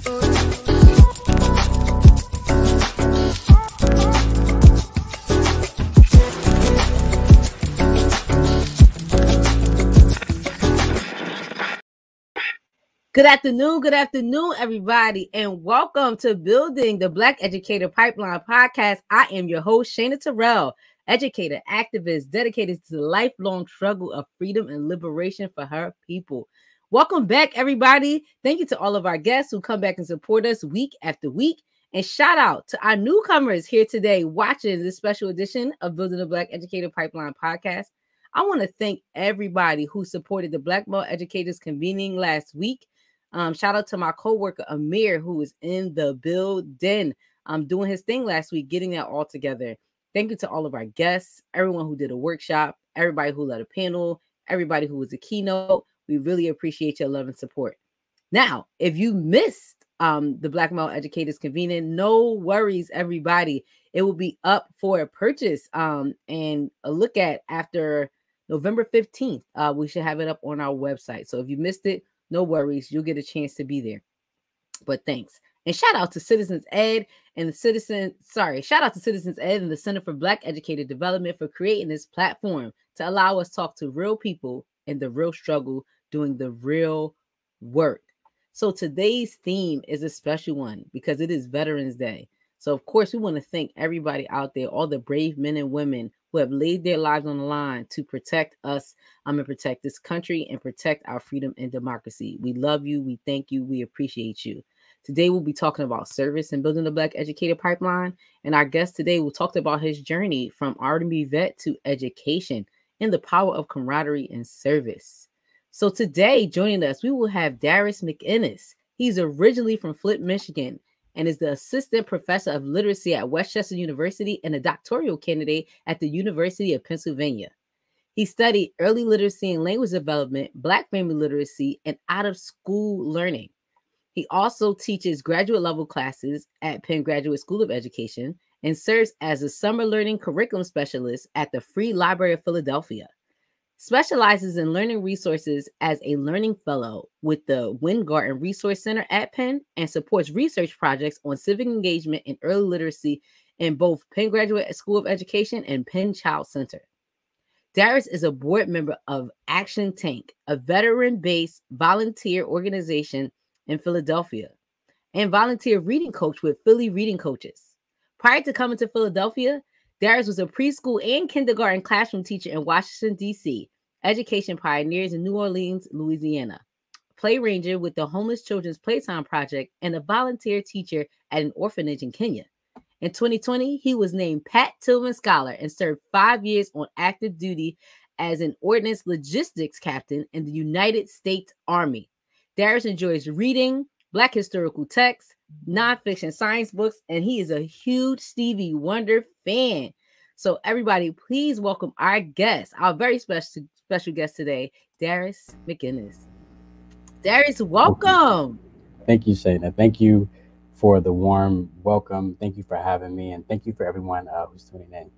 Good afternoon, everybody, and welcome to Building the Black Educator Pipeline podcast. I am your host, Shana Terrell, educator, activist, dedicated to the lifelong struggle of freedom and liberation for her people. Welcome back, everybody. Thank you to all of our guests who come back and support us week after week. And shout out to our newcomers here today watching this special edition of Building the Black Educator Pipeline podcast. I want to thank everybody who supported the Black Male Educators convening last week. Shout out to my coworker Amir, who was in the building doing his thing last week, getting that all together. Thank you to all of our guests, everyone who did a workshop, everybody who led a panel, everybody who was a keynote. We really appreciate your love and support. Now, if you missed the Black Male Educators convening, no worries, everybody. It will be up for a purchase and a look at after November 15th. We should have it up on our website. So if you missed it, no worries, you'll get a chance to be there. But thanks. And shout out to Citizens Ed and the Citizens Ed and the Center for Black Educator Development for creating this platform to allow us to talk to real people in the real struggle, doing the real work. So today's theme is a special one because it is Veterans Day. So of course, we want to thank everybody out there, all the brave men and women who have laid their lives on the line to protect us and protect this country and protect our freedom and democracy. We love you. We thank you. We appreciate you. Today, we'll be talking about service and building the Black Educator Pipeline. And our guest today will talk about his journey from Army vet to education and the power of camaraderie and service. So today, joining us, we will have Darius McInnes. He's originally from Flint, Michigan, and is the assistant professor of literacy at Westchester University and a doctoral candidate at the University of Pennsylvania. He studied early literacy and language development, Black family literacy, and out-of-school learning. He also teaches graduate level classes at Penn Graduate School of Education and serves as a summer learning curriculum specialist at the Free Library of Philadelphia. Specializes in learning resources as a learning fellow with the Weingarten Resource Center at Penn and supports research projects on civic engagement and early literacy in both Penn Graduate School of Education and Penn Child Center. Darius is a board member of Action Tank, a veteran-based volunteer organization in Philadelphia, and volunteer reading coach with Philly Reading Coaches. Prior to coming to Philadelphia, Darius was a preschool and kindergarten classroom teacher in Washington, D.C., education pioneers in New Orleans, Louisiana, play ranger with the Homeless Children's Playtime Project, and a volunteer teacher at an orphanage in Kenya. In 2020, he was named Pat Tillman Scholar and served 5 years on active duty as an ordnance logistics captain in the United States Army. Darius enjoys reading Black historical texts, nonfiction science books, and he is a huge Stevie Wonder fan. So everybody, please welcome our guest, our very special guest today, Darius McInnes. Darius, welcome. Thank you, Shana. Thank you for the warm welcome. Thank you for having me, and thank you for everyone who's tuning in.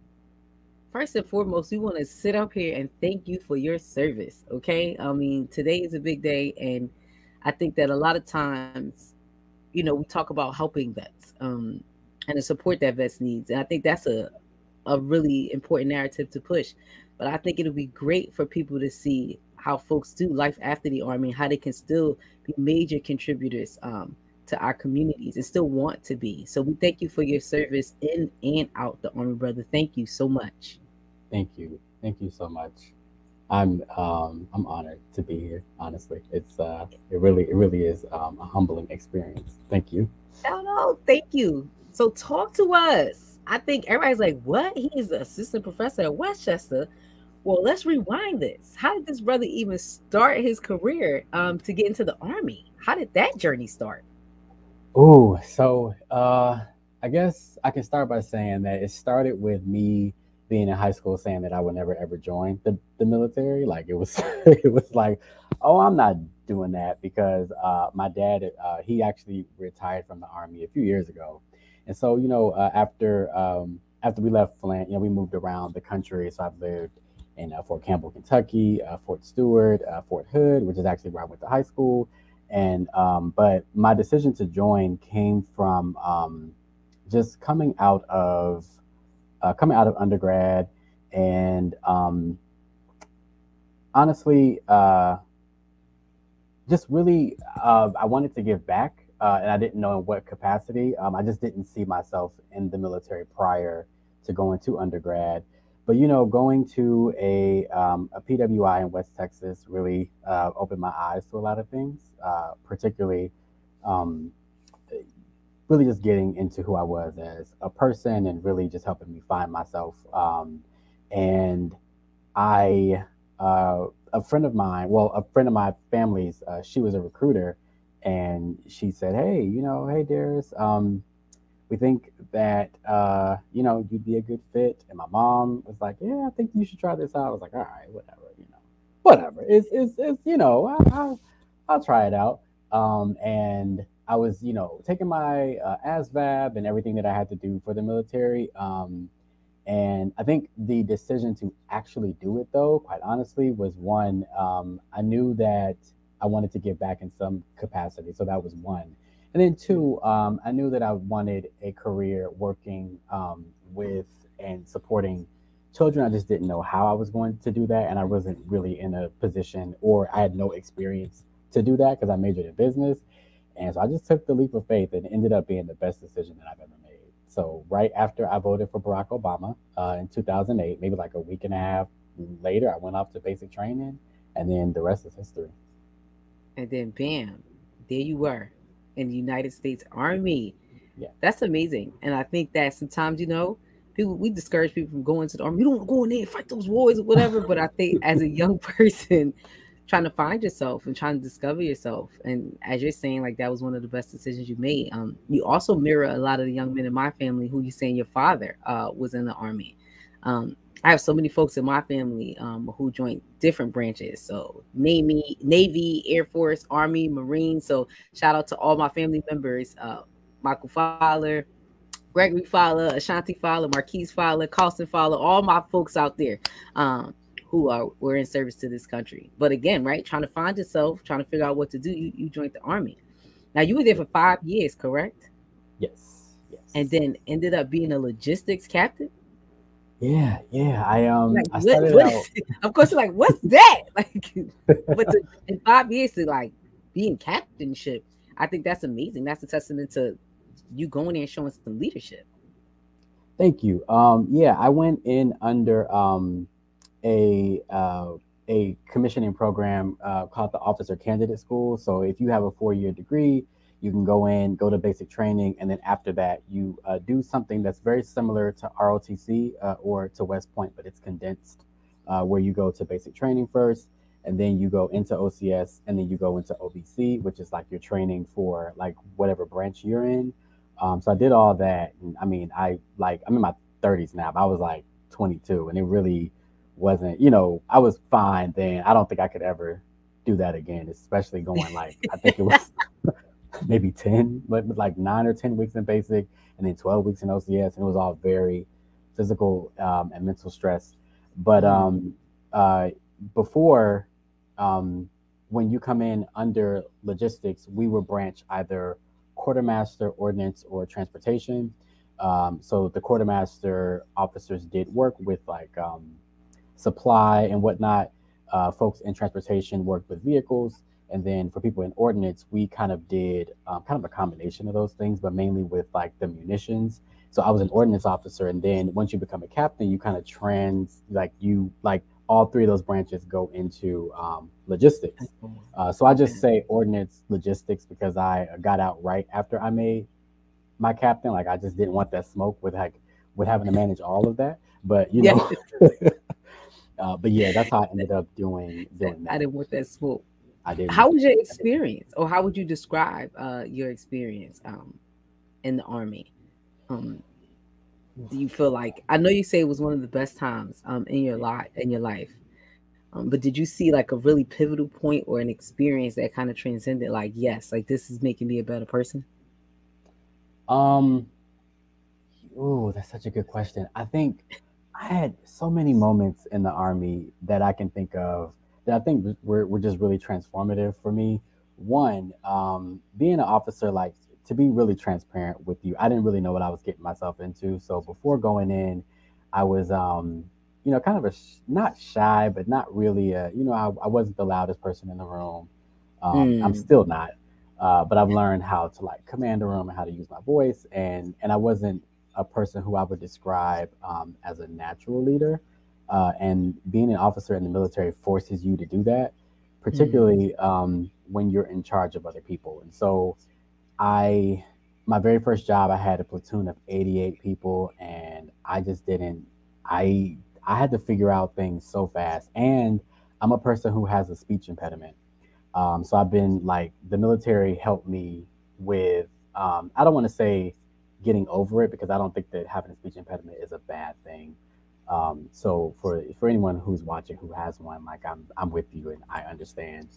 First and foremost, we want to sit up here and thank you for your service, okay? I mean, today is a big day, and I think that a lot of times, you know, we talk about helping vets and the support that vets needs. And I think that's a really important narrative to push. But I think it'll be great for people to see how folks do life after the Army, how they can still be major contributors to our communities and still want to be. So we thank you for your service in and out the Army, brother. Thank you so much. Thank you. Thank you so much. I'm honored to be here. Honestly, it really is a humbling experience. Thank you. Oh no, thank you. So talk to us. I think everybody's like, "What? He is the assistant professor at Westchester." Well, let's rewind this. How did this brother even start his career to get into the Army? How did that journey start? Oh, so I guess I can start by saying that it started with me being in high school saying that I would never ever join the military. Like it was like, oh, I'm not doing that because my dad he actually retired from the Army a few years ago, and so after we left Flint, we moved around the country. So I've lived in Fort Campbell, Kentucky, Fort Stewart, Fort Hood, which is actually where I went to high school, And but my decision to join came from just coming out of undergrad, and honestly, just really, I wanted to give back, and I didn't know in what capacity. I just didn't see myself in the military prior to going to undergrad. But going to a PWI in West Texas really opened my eyes to a lot of things, particularly um, really just getting into who I was as a person and really just helping me find myself. And I, a friend of mine, well, a friend of my family's, she was a recruiter, and she said, "Hey, hey, Darius, we think that you'd be a good fit." And my mom was like, "Yeah, I think you should try this out." I was like, "All right, whatever, whatever. It's I'll try it out." And I was taking my ASVAB and everything that I had to do for the military. And I think the decision to actually do it, though, quite honestly, was one. I knew that I wanted to give back in some capacity, so that was one. And then two, I knew that I wanted a career working with and supporting children. I just didn't know how I was going to do that, and I wasn't really in a position, or I had no experience to do that because I majored in business. And so I just took the leap of faith, and it ended up being the best decision that I've ever made. So right after I voted for Barack Obama in 2008, maybe like a week and a half later, I went off to basic training, and then the rest is history. And then bam, there you were in the United States Army. Yeah. That's amazing. And I think that sometimes, people, we discourage people from going to the army. You don't want to go in there and fight those wars or whatever. But I think as a young person, trying to find yourself and trying to discover yourself, and as you're saying, like that was one of the best decisions you made. You also mirror a lot of the young men in my family who you saying your father was in the army. I have so many folks in my family who joined different branches. So Navy, Air Force, Army, Marine. So shout out to all my family members, Michael Fowler, Gregory Fowler, Ashanti Fowler, Marquise Fowler, Carlson Fowler, all my folks out there who were in service to this country. But again, right, trying to find yourself, trying to figure out what to do, you joined the Army. Now you were there for 5 years, correct? Yes. And Yes. then ended up being a logistics captain. Yeah. Yeah. Like I what? started What is out. it? Of course, you're like, what's that? Like, but in 5 years to like be in captainship, I think that's amazing. That's a testament to you going there and showing some leadership. Thank you. Yeah, I went in under a uh, a commissioning program called the Officer Candidate School. So if you have a 4-year degree, you can go in, go to basic training, and then after that, you do something that's very similar to ROTC or to West Point, but it's condensed, where you go to basic training first, and then you go into OCS, and then you go into OBC, which is like your training for like whatever branch you're in. So I did all that, and I mean, I'm in my 30s now, but I was like 22, and it really wasn't, I was fine then. I don't think I could ever do that again, especially going like, I think it was maybe 10, but like 9 or 10 weeks in basic, and then 12 weeks in OCS. And it was all very physical and mental stress. But Mm. uh, before, um, when you come in under logistics, we were branch either quartermaster, ordnance, or transportation. So the quartermaster officers did work with like supply and whatnot. Folks in transportation worked with vehicles, and then for people in ordnance, we kind of did kind of a combination of those things, but mainly with like the munitions. So I was an ordnance officer, and then once you become a captain, you kind of like all three of those branches go into logistics. So I just Okay. say ordnance logistics because I got out right after I made my captain. Like I just didn't want that smoke with having to manage all of that. But Yeah, but yeah, that's how I ended up doing I that. didn't want that smoke. I How didn't. was your I didn't. experience, or how would you describe your experience in the army? Um, do you feel like I know you say it was one of the best times in your life, but did you see like a really pivotal point or an experience that kind of transcended? Like, yes, like this is making me a better person. Um. Oh, that's such a good question. I think I had so many moments in the army that I can think of that I think were just really transformative for me. one, being an officer, like, to be really transparent with you, I didn't really know what I was getting myself into. So before going in, I was, kind of not shy, but not really, I wasn't the loudest person in the room. I'm Mm, still not, but I've learned how to like command a room and how to use my voice. And I wasn't a person who I would describe as a natural leader. And being an officer in the military forces you to do that, mm, particularly when you're in charge of other people. And so I, my very first job, I had a platoon of 88 people, and I just didn't. I I had to figure out things so fast, and I'm a person who has a speech impediment. So I've been like the military helped me with. I don't want to say getting over it because I don't think that having a speech impediment is a bad thing. So for anyone who's watching who has one, like I'm with you and I understand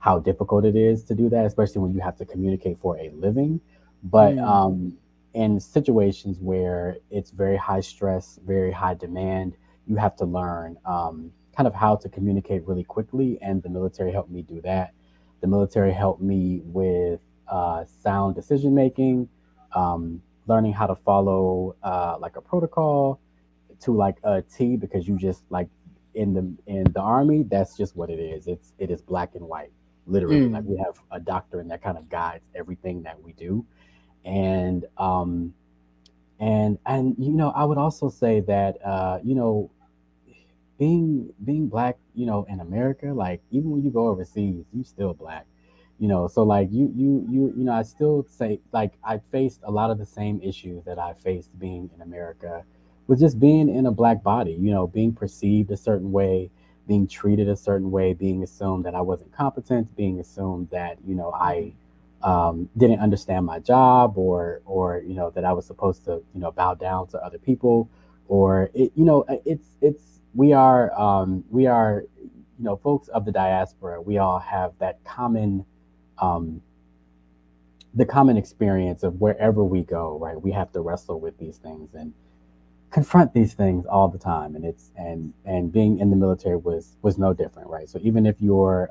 how difficult it is to do that, especially when you have to communicate for a living. But mm, in situations where it's very high stress, very high demand, you have to learn kind of how to communicate really quickly, and the military helped me do that. The military helped me with sound decision making, learning how to follow like a protocol to like a T, because you just like in the army, that's just what it is. It is black and white, literally. Like mm. we have a doctrine that kind of guides everything that we do, and I would also say that being black, in America, like even when you go overseas, you still black. So like I still say like I faced a lot of the same issues that I faced being in America with just being in a black body, being perceived a certain way, being treated a certain way, being assumed that I wasn't competent, being assumed that, I didn't understand my job, or that I was supposed to, bow down to other people, or it's we are folks of the diaspora. We all have that common um, the common experience of wherever we go, right? We have to wrestle with these things and confront these things all the time, and being in the military was no different, right? So even if you're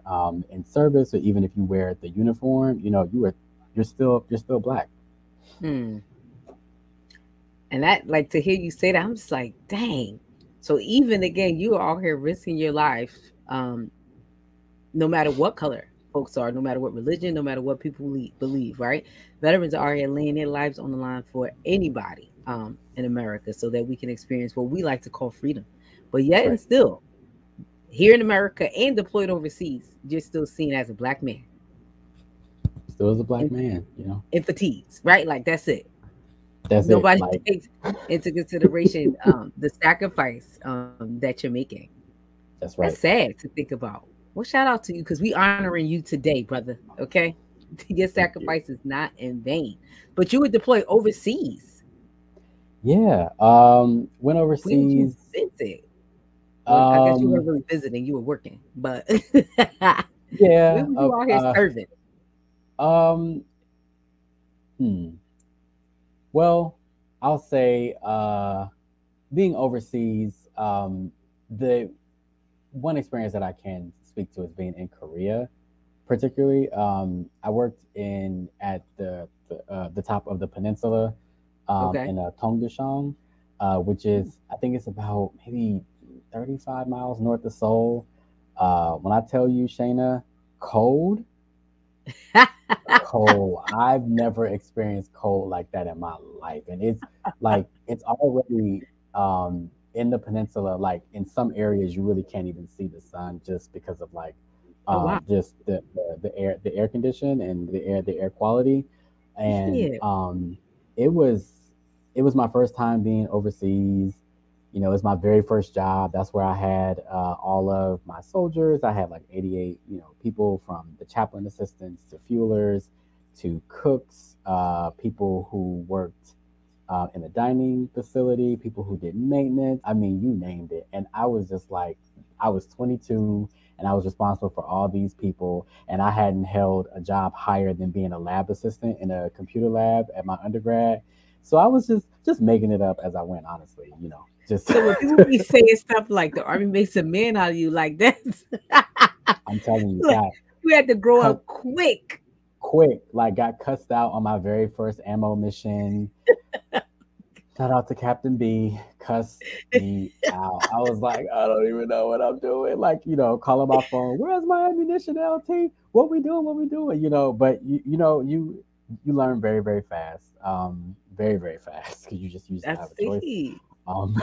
in service, or even if you wear the uniform, you're still black. Mm. And that, like, to hear you say that, I'm just like, dang. So even again, you are out here risking your life, um, no matter what color folks are, no matter what religion, no matter what people believe, right? Veterans are here laying their lives on the line for anybody in America so that we can experience what we like to call freedom. But That's yet and right. still, here in America and deployed overseas, you're still seen as a black man Still as a black in, man. in fatigues, right? Like that's it. That's it. Nobody Like, takes into consideration the sacrifice that you're making. that's That's right. sad to think about. Well, shout out to you because we honoring you today, brother. Okay, your Thank you. sacrifice is not in vain. But you were deployed overseas. Yeah. Went Where did you overseas. visit? Well, I guess you weren't Um, really visiting; you were working. But where yeah. were you out here serving? Um, hmm. Well, I'll say being overseas, the one experience that I can speak to is being in Korea, particularly. I worked in at the top of the peninsula Okay. in Tongdushong, which is, I think it's about maybe 35 miles north of Seoul. When I tell you, Shayna, cold, cold. I've never experienced cold like that in my life, and it's like it's already in the peninsula. Like in some areas, you really can't even see the sun just because of like Oh wow. just the air condition and the air quality, and Yeah. it was it was my first time being overseas. It's my very first job. That's where I had all of my soldiers. I had like 88, people, from the chaplain assistants to fuelers to cooks, people who worked in the dining facility, people who did maintenance. I mean, you named it. And I was just like, I was 22 and I was responsible for all these people. And I hadn't held a job higher than being a lab assistant in a computer lab at my undergrad. So I was just making it up as I went, honestly, just So when people be saying stuff like the army makes a man out of you, like that's I'm telling you like that. You had to grow cut up quick. quick, like got cussed out on my very first ammo mission. Shout out to Captain B, cussed me out. I was like, I don't even know what I'm doing. Like, calling my phone, where's my ammunition, LT? What we doing? What we doing? But you learn very, very fast. Very, very fast because you just don't I have a choice. see. Um,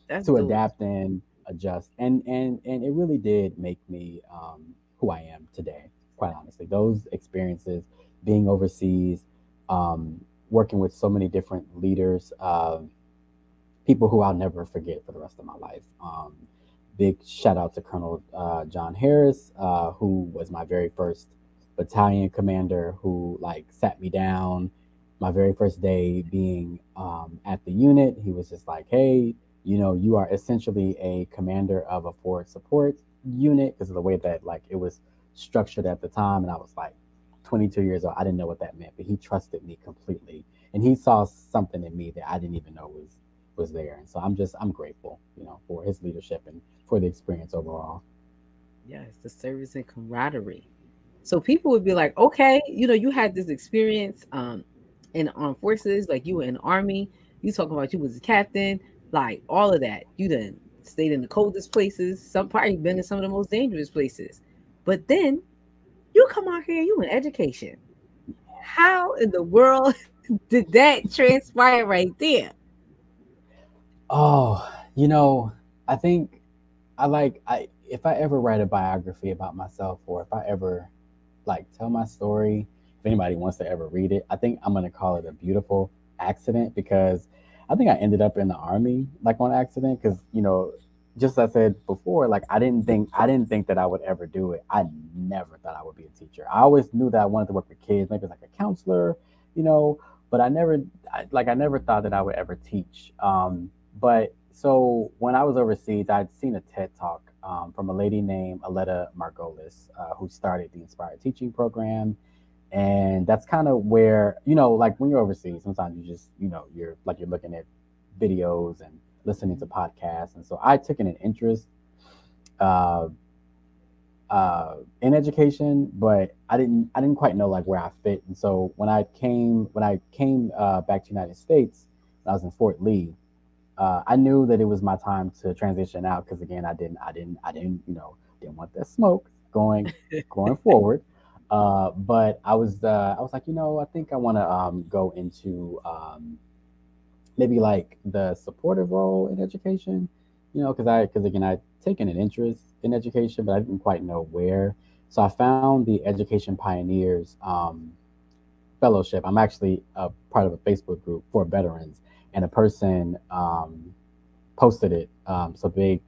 That's to dope. adapt and adjust. And it really did make me who I am today, quite honestly. Those experiences, being overseas, working with so many different leaders, people who I'll never forget for the rest of my life. Big shout out to Colonel John Harris, who was my very first battalion commander, who like sat me down my very first day being at the unit. He was just like, hey, you are essentially a commander of a forward support unit because of the way that like it was structured at the time. And I was like 22 years old. I didn't know what that meant, but he trusted me completely. And he saw something in me that I didn't even know was there. And so I'm grateful, for his leadership and for the experience overall. Yes, the service and camaraderie. So people would be like, okay, you had this experience in armed forces, like you were in the army, you talking about you was a captain, like all of that. You done stayed in the coldest places, some probably been in some of the most dangerous places. But then you come out here, you in education. How in the world did that transpire right there? Oh, I think I if I ever write a biography about myself or if I ever like tell my story, if anybody wants to ever read it, I think I'm gonna call it a beautiful accident because I think I ended up in the army like on accident because just as I said before, like I didn't think that I would ever do it. I never thought I would be a teacher. I always knew that I wanted to work with kids, maybe like a counselor, you know, but I never thought that I would ever teach. But so when I was overseas, I'd seen a TED talk from a lady named Aletta Margolis, who started the Inspired Teaching Program. And that's kind of where, like when you're overseas, sometimes you just, you're looking at videos and listening to podcasts. And so I took an interest uh, in education, but I didn't quite know like where I fit. And so when I came back to the United States, I was in Fort Lee. I knew that it was my time to transition out because again, didn't want that smoke going forward. But I was like, I think I want to go into maybe like the supportive role in education, because again, I'd taken an interest in education, but I didn't quite know where. So I found the Education Pioneers Fellowship. I'm actually a part of a Facebook group for veterans, and a person posted it. So big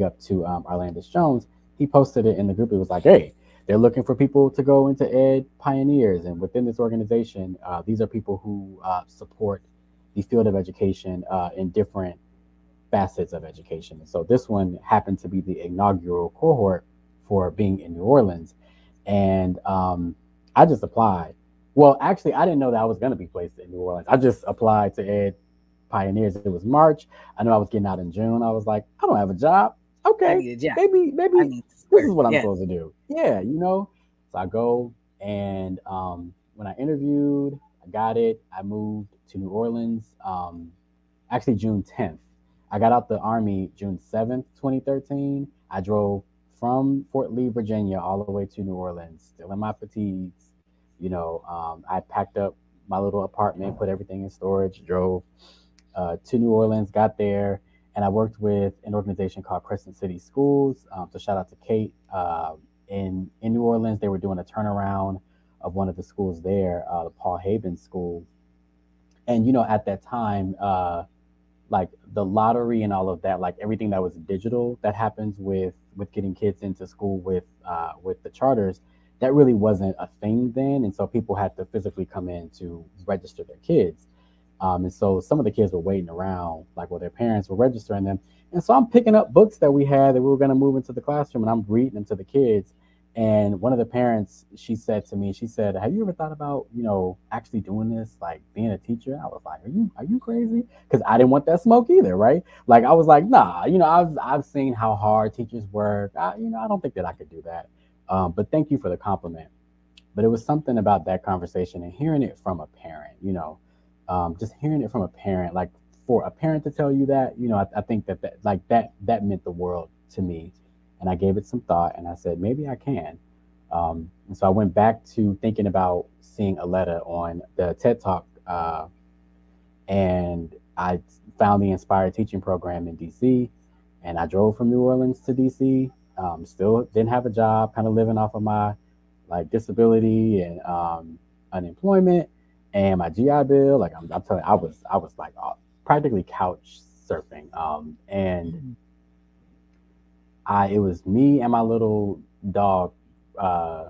up to Arlandis Jones. He posted it in the group. It was like, hey, they're looking for people to go into Ed Pioneers, and within this organization, these are people who support the field of education in different facets of education. And so this one happened to be the inaugural cohort for being in New Orleans, and I just applied. Well, actually, I didn't know that I was going to be placed in New Orleans. I just applied to Ed Pioneers. It was March. I knew I was getting out in June. I was like, I don't have a job. I Okay, need a job. I maybe need to this work. is what I'm Yeah. supposed to do. Yeah. So I go and when I interviewed, I got it. I moved to New Orleans. Actually, June 10th. I got out the army June 7th, 2013. I drove from Fort Lee, Virginia, all the way to New Orleans, still in my fatigues. I packed up my little apartment, put everything in storage, drove to New Orleans, got there, and I worked with an organization called Crescent City Schools. So shout out to Kate. In New Orleans, they were doing a turnaround of one of the schools there, the Paul Haben School. And at that time, like the lottery and all of that, like everything that was digital that happens with getting kids into school with the charters, that really wasn't a thing then, and so people had to physically come in to register their kids. And so some of the kids were waiting around, like while their parents were registering them. And so I'm picking up books that we had that we were going to move into the classroom, and I'm reading them to the kids. And one of the parents, she said to me, she said, "Have you ever thought about, actually doing this, like being a teacher?" I was like, "Are you crazy?" Because I didn't want that smoke either, right? Like I was like, "Nah, I've seen how hard teachers work. I don't think that I could do that." But thank you for the compliment. But it was something about that conversation and hearing it from a parent, just hearing it from a parent, like for a parent to tell you that, I think that meant the world to me. And I gave it some thought and I said, maybe I can. And so I went back to thinking about seeing Aletta on the TED Talk, and I found the Inspired Teaching Program in DC, and I drove from New Orleans to DC. Still didn't have a job, kind of living off of my like disability and unemployment and my GI Bill. Like I'm telling you, I was like practically couch surfing. And it was me and my little dog. Uh,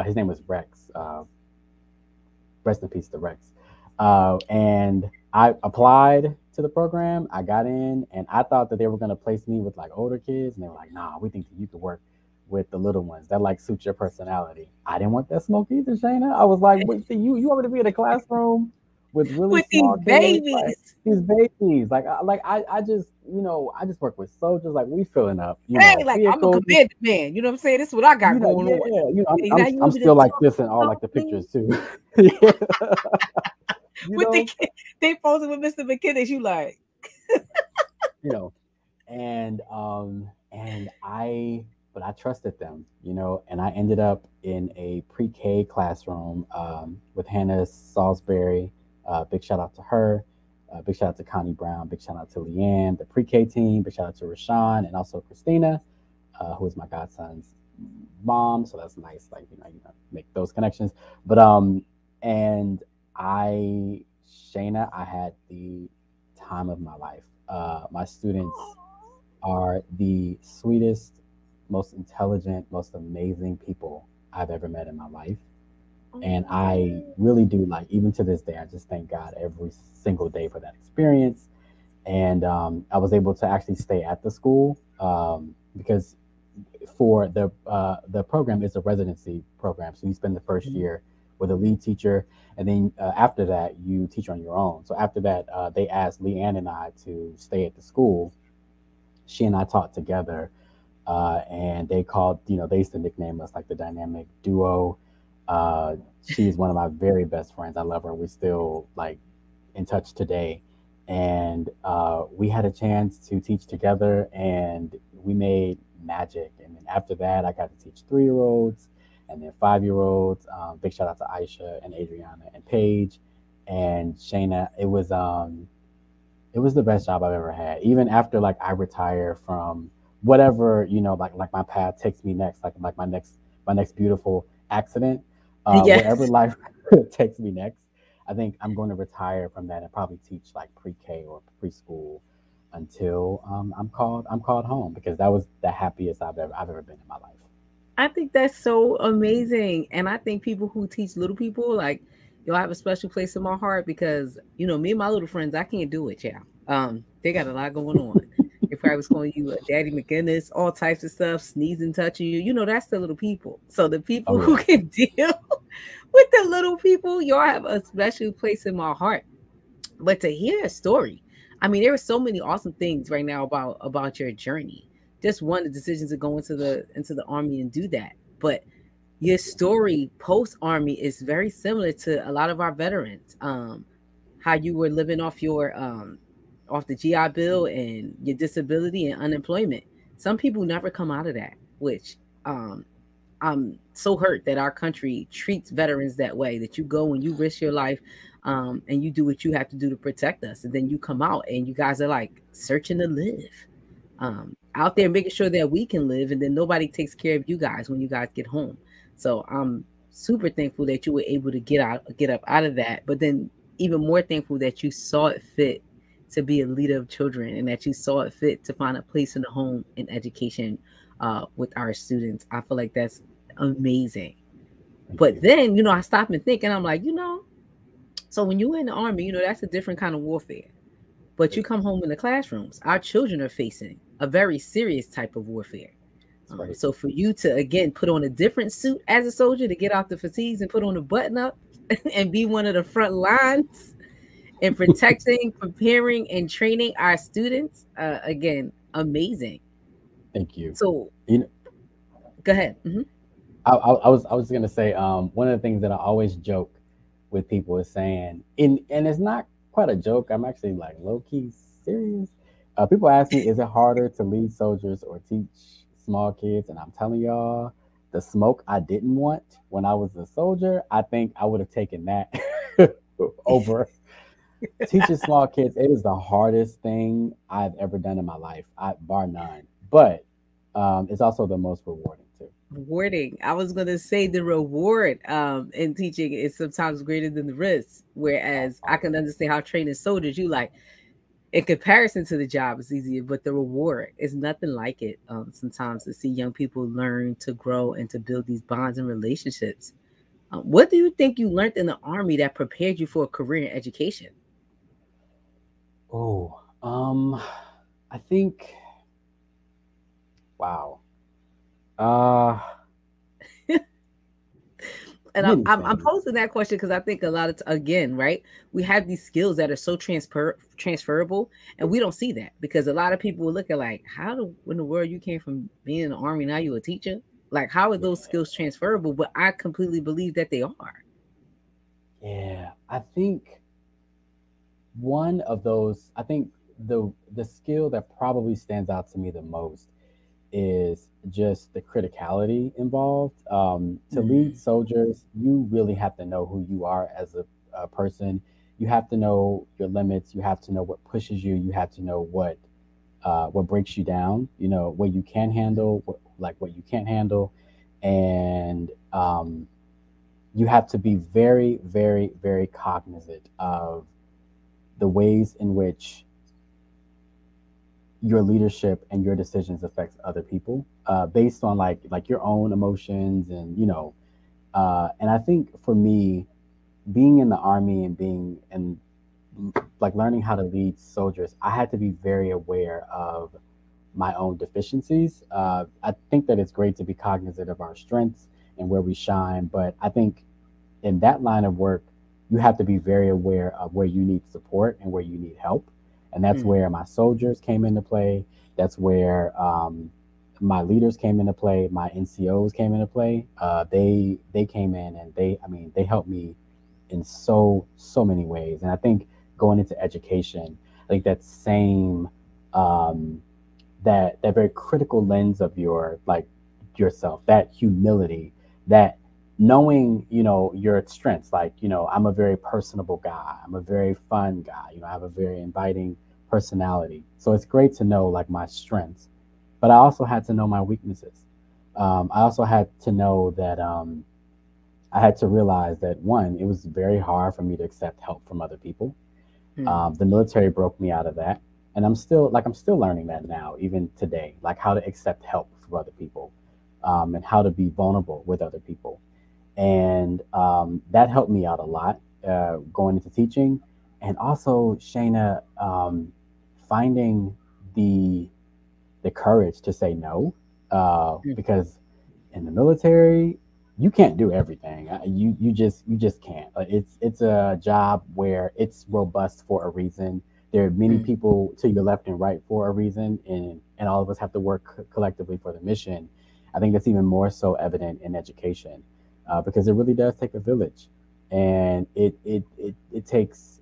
his name was Rex. Rest in peace to Rex. And I applied to the program. I got in, and I thought that they were going to place me with like older kids, and they were like, "Nah, we think that you could work with the little ones that like suit your personality." I didn't want that smoke either, Shayna. I was like, "Wait, see, you want me to be in a classroom with really With these small kids, like babies. these babies? I just I just work with soldiers. Like we filling up, Hey, like I'm a vehicles. commander man. You know what I'm saying? This is what I got going Yeah, on. I'm Now you I'm want me to still like talk this in all like the softly? pictures too. Yeah. you With the know, kid, they posing with Mr. McKinnon. You like, you know, and but I trusted them, and I ended up in a pre-K classroom with Hannah Salisbury. Big shout out to her. Big shout out to Connie Brown. Big shout out to Leanne, the pre-K team. Big shout out to Rashawn and also Christina, who is my godson's mom. So that's nice, like make those connections. But and I, Shayna, I had the time of my life. My students are the sweetest, most intelligent, most amazing people I've ever met in my life. And I really do, like, even to this day, I just thank God every single day for that experience. And I was able to actually stay at the school because for the program is a residency program. So you spend the first year with a lead teacher, and then after that, you teach on your own. So after that, they asked Leanne and I to stay at the school. She and I taught together, and they called, they used to nickname us like the dynamic duo. She's one of my very best friends. I love her. We still like in touch today, and we had a chance to teach together, and we made magic. And then after that, I got to teach 3 year olds, and then 5 year olds. Big shout out to Aisha and Adriana and Paige and Shayna. It was the best job I've ever had. Even after like I retire from whatever, like my path takes me next, like my next beautiful accident, wherever yes. life takes me next. I think I'm going to retire from that and probably teach like pre-K or preschool until I'm called home, because that was the happiest I've ever been in my life. I think that's so amazing. And I think people who teach little people, like, you'll have a special place in my heart because, me and my little friends, I can't do it, yeah. They got a lot going on. If I was calling you a Daddy McGinnis, all types of stuff, sneezing, touching you, that's the little people. So the Oh people who yeah, can deal with the little people, y'all have a special place in my heart. But to hear a story, I mean, there are so many awesome things right now about your journey. Just one, the decision to go into the army and do that. But your thank you. story post army is very similar to a lot of our veterans. How you were living off the GI Bill and your disability and unemployment. Some people never come out of that, which um I'm so hurt that our country treats veterans that way, that you go and you risk your life, and you do what you have to do to protect us. And then you come out and you guys are like searching to live, out there making sure that we can live. And then nobody takes care of you guys when you guys get home. So I'm super thankful that you were able to get up out of that. But then even more thankful that you saw it fit to be a leader of children and that you saw it fit to find a place in the home in education with our students. I feel like that's amazing. Thank But you. then, I stopped and think, and I'm like, so when you were in the army, that's a different kind of warfare. But you It come is. home in the classrooms, our children are facing a very serious type of warfare. That's right. So for you to again put on a different suit as a soldier, to get out the fatigues and put on a button up and be one of the front lines in protecting, preparing, and training our students, again, amazing. Thank you. So You know, Go ahead. I was gonna say one of the things that I always joke with people is saying, and it's not quite a joke. I'm actually like low key serious. People ask me, is it harder to lead soldiers or teach small kids? And I'm telling y'all, the smoke I didn't want when I was a soldier, I think I would have taken that over teaching small kids. It is the hardest thing I've ever done in my life, bar none. But it's also the most rewarding too. Rewarding. I was gonna say the reward in teaching is sometimes greater than the risk. Whereas I can understand how training soldiers, you like in comparison to the job is easier, but the reward is nothing like it. Sometimes to see young people learn to grow and to build these bonds and relationships. What do you think you learned in the army that prepared you for a career in education? Oh, I think, wow. Uh, And I'm Many I'm, I'm things. posing that question because I think a lot of again, right? We have these skills that are so transferable, and we don't see that because a lot of people will look at like, how do in the world you came from being in the army now you a teacher? Like, how are Yeah, those skills transferable? But I completely believe that they are. yeah. I think one of those. I think the skill that probably stands out to me the most is just the criticality involved. To lead Mm, soldiers, you really have to know who you are as a person. You have to know your limits. You have to know what pushes you. You have to know what breaks you down. You know what you can handle, what you can't handle, and you have to be very, very, very cognizant of the ways in which your leadership and your decisions affects other people based on like your own emotions and and I think for me being in the army and being and like learning how to lead soldiers, I had to be very aware of my own deficiencies. I think that it's great to be cognizant of our strengths and where we shine, but I think in that line of work, you have to be very aware of where you need support and where you need help. And that's mm, where my soldiers came into play. That's where my leaders came into play. My NCOs came into play. They came in and they helped me in so many ways. And I think going into education, I think that same um, that very critical lens of yourself, that humility, that knowing your strengths. Like I'm a very personable guy. I'm a very fun guy. I have a very inviting personality. So it's great to know like my strengths, but I also had to know my weaknesses. I also had to know that I had to realize that one, it was very hard for me to accept help from other people. mm. The military broke me out of that, and I'm still learning that now, even today, like how to accept help from other people, and how to be vulnerable with other people, and that helped me out a lot going into teaching, and also Shayna, finding the the courage to say no, Mm. because in the military you can't do everything. You just can't. It's a job where it's robust for a reason. There are many Mm. people to your left and right for a reason, and all of us have to work collectively for the mission. I think that's even more so evident in education, because it really does take a village, and it takes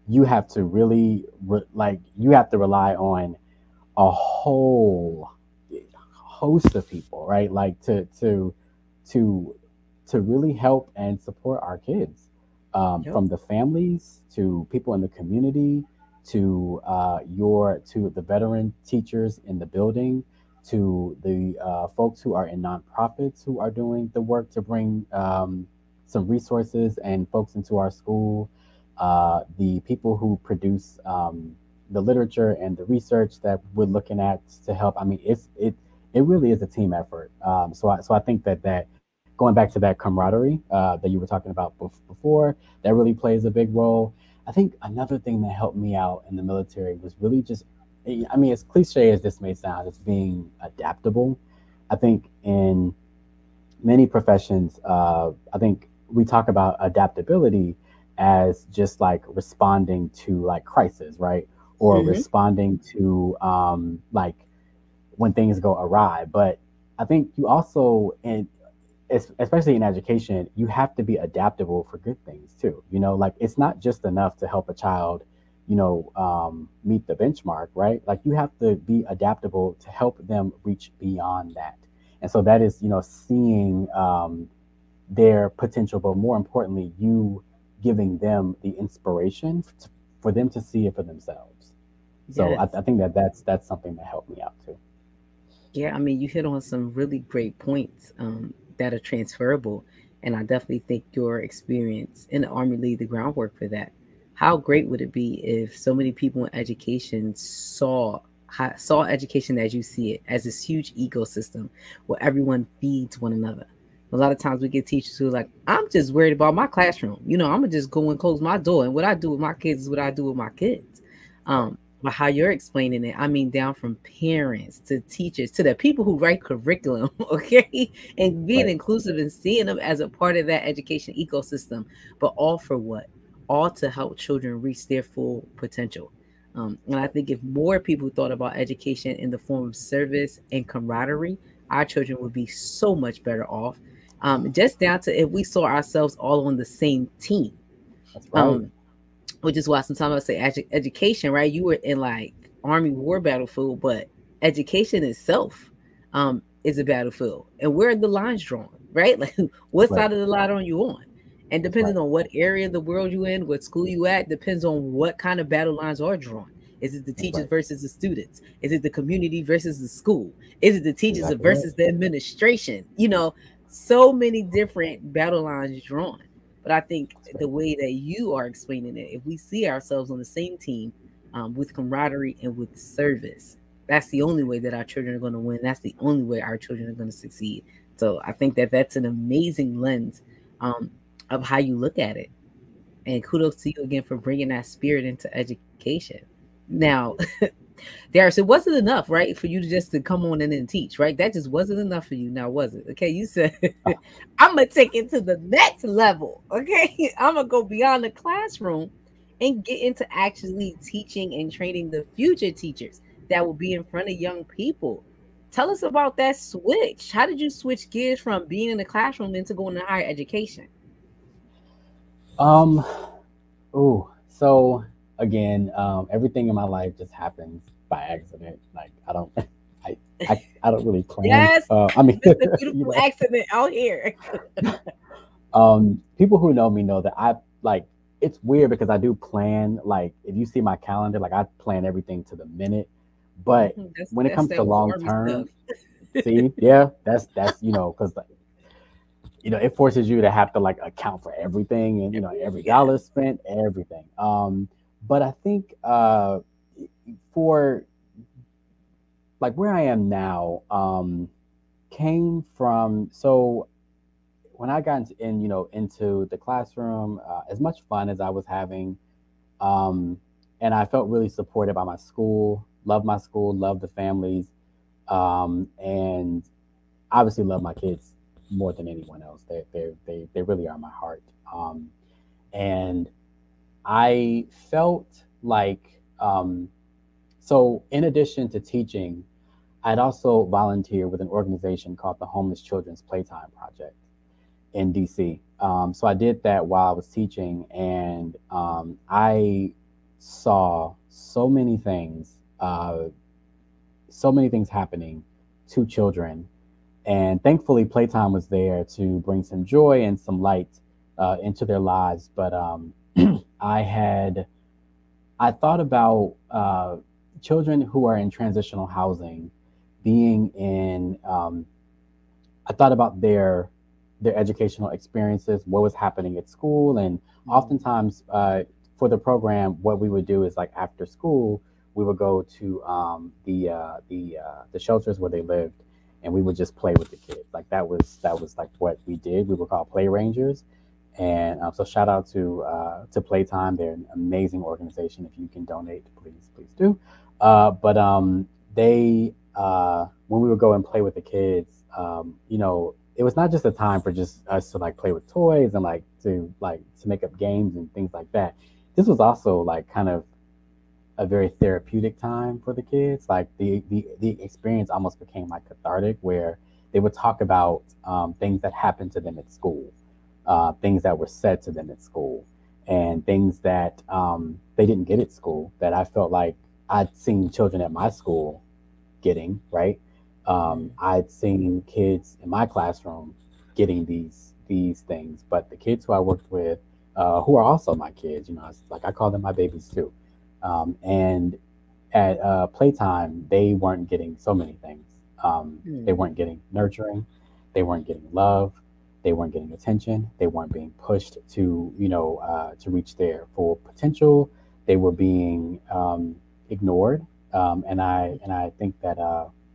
you have to really you have to rely on a whole host of people, right? Like to to really help and support our kids, Yep. from the families to people in the community to the veteran teachers in the building to the folks who are in nonprofits who are doing the work to bring some resources and folks into our school, the people who produce the literature and the research that we're looking at to help. I mean, it really is a team effort. So I think that going back to that camaraderie that you were talking about before, that really plays a big role. I think another thing that helped me out in the military was really just, I mean, as cliche as this may sound, it's being adaptable. I think in many professions, I think we talk about adaptability as just like responding to like crisis, right? Or Hmm. responding to like when things go awry. But I think you also, and especially in education, you have to be adaptable for good things too. Like it's not just enough to help a child, meet the benchmark, right? Like you have to be adaptable to help them reach beyond that. And so that is, seeing their potential, but more importantly, you giving them the inspiration for them to see it for themselves. So Yes. I think that that's something that helped me out too. Yeah, I mean, you hit on some really great points that are transferable. And I definitely think your experience in the Army laid the groundwork for that. How great would it be if so many people in education saw education as you see it, as this huge ecosystem where everyone feeds one another? A lot of times we get teachers who are like, I'm just worried about my classroom. I'm gonna just go and close my door, and what I do with my kids is what I do with my kids. Right. But how you're explaining it, I mean, down from parents to teachers to the people who write curriculum, okay, and being Right. inclusive and seeing them as a part of that education ecosystem, but all for what? All to help children reach their full potential. And I Right. think if more people thought about education in the form of service and camaraderie, our children would be so much better off. Just down to if we saw ourselves all on the same team. That's right. Um, which is why sometimes I say education, right? You were in like Army war battlefield, but education itself is a battlefield. And where are the lines drawn, right? Like what Right. side of the line are you on? And That's depending right. on what area of the world you in, what school you at, depends on what kind of battle lines are drawn. Is it the That's teachers right. versus the students? Is it the community versus the school? Is it the teachers Exactly right. versus the administration? So many different battle lines drawn. But I think That's the right. way that you are explaining it, if we see ourselves on the same team with camaraderie and with service, that's the only way that our children are going to win. That's the only way our children are going to succeed. So I think that that's an amazing lens um, of how you look at it. And kudos to you again for bringing that spirit into education. Now, Darius, it wasn't enough, right, for you to just to come on in and teach, right? That just wasn't enough for you. Now, was it? Okay, you said I'm gonna take it to the next level. Okay, I'm gonna go beyond the classroom and get into actually teaching and training the future teachers that will be in front of young people. Tell us about that switch. How did you switch gears from being in the classroom into going to higher education? Um. Oh. So again, everything in my life just happens by accident. Like I don't, I don't really plan. Yes, I mean, Mr. you Beautiful know, accident out here. people who know me know that I like. It's weird because I do plan. Like if you see my calendar, like I plan everything to the minute. But when it That's comes to that old long army stuff. term, see, yeah, that's because it forces you to have to like account for everything and every Yes. dollar spent, everything. But I think for like where I am now, came from so when I got into the classroom, as much fun as I was having, um, and I felt really supported by my school, loved the families, and obviously love my kids more than anyone else. They really are my heart. And I felt like so in addition to teaching, I'd also volunteered with an organization called the Homeless Children's Playtime Project in DC. So I did that while I was teaching, and I saw so many things happening to children. And thankfully, Playtime was there to bring some joy and some light into their lives. But I had I thought about children who are in transitional housing being in. I thought about their educational experiences, what was happening at school, and Mhm. oftentimes for the program, what we would do is like after school, we would go to the shelters where they lived, and we would just play with the kids. Like that was like what we did. We were called play rangers, and so shout out to Playtime. They're an amazing organization. If you can donate, please do. But they when we would go and play with the kids, it was not just a time for just us to like play with toys and like to make up games and things like that. This was also like kind of a very therapeutic time for the kids. Like the experience almost became like cathartic, where they would talk about things that happened to them at school, things that were said to them at school, and things that they didn't get at school that I felt like I'd seen children at my school getting, right? Mm. I'd seen kids in my classroom getting these things, but the kids who I worked with, who are also my kids, it's like I call them my babies too. And at playtime, they weren't getting so many things. They Mm. weren't getting nurturing, they weren't getting love, they weren't getting attention, they weren't being pushed to to reach their full potential. They were being ignored, and I think that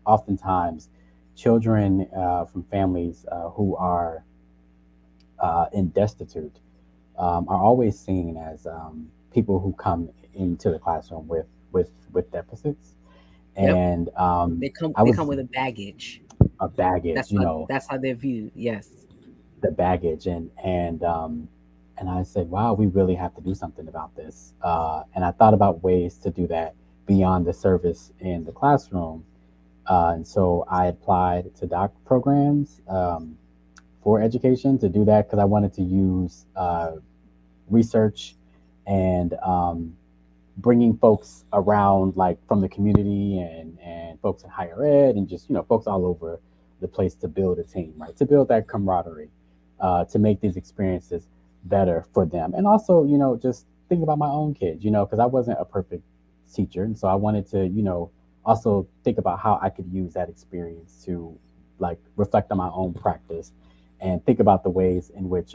oftentimes children from families who are in destitute are always seen as people who come into the classroom with deficits, Yep. and They come I they was come with a baggage. a baggage, That's how they're viewed. Yes. the baggage, and I said, wow, we really have to do something about this. And I thought about ways to do that beyond the service in the classroom. And so I applied to doc programs for education to do that because I wanted to use research and bringing folks around, like from the community and folks in higher ed and just folks all over the place to build a team, right? To build that camaraderie, to make these experiences better for them, and also just think about my own kids, because I wasn't a perfect teacher, and so I wanted to also think about how I could use that experience to like reflect on my own practice and think about the ways in which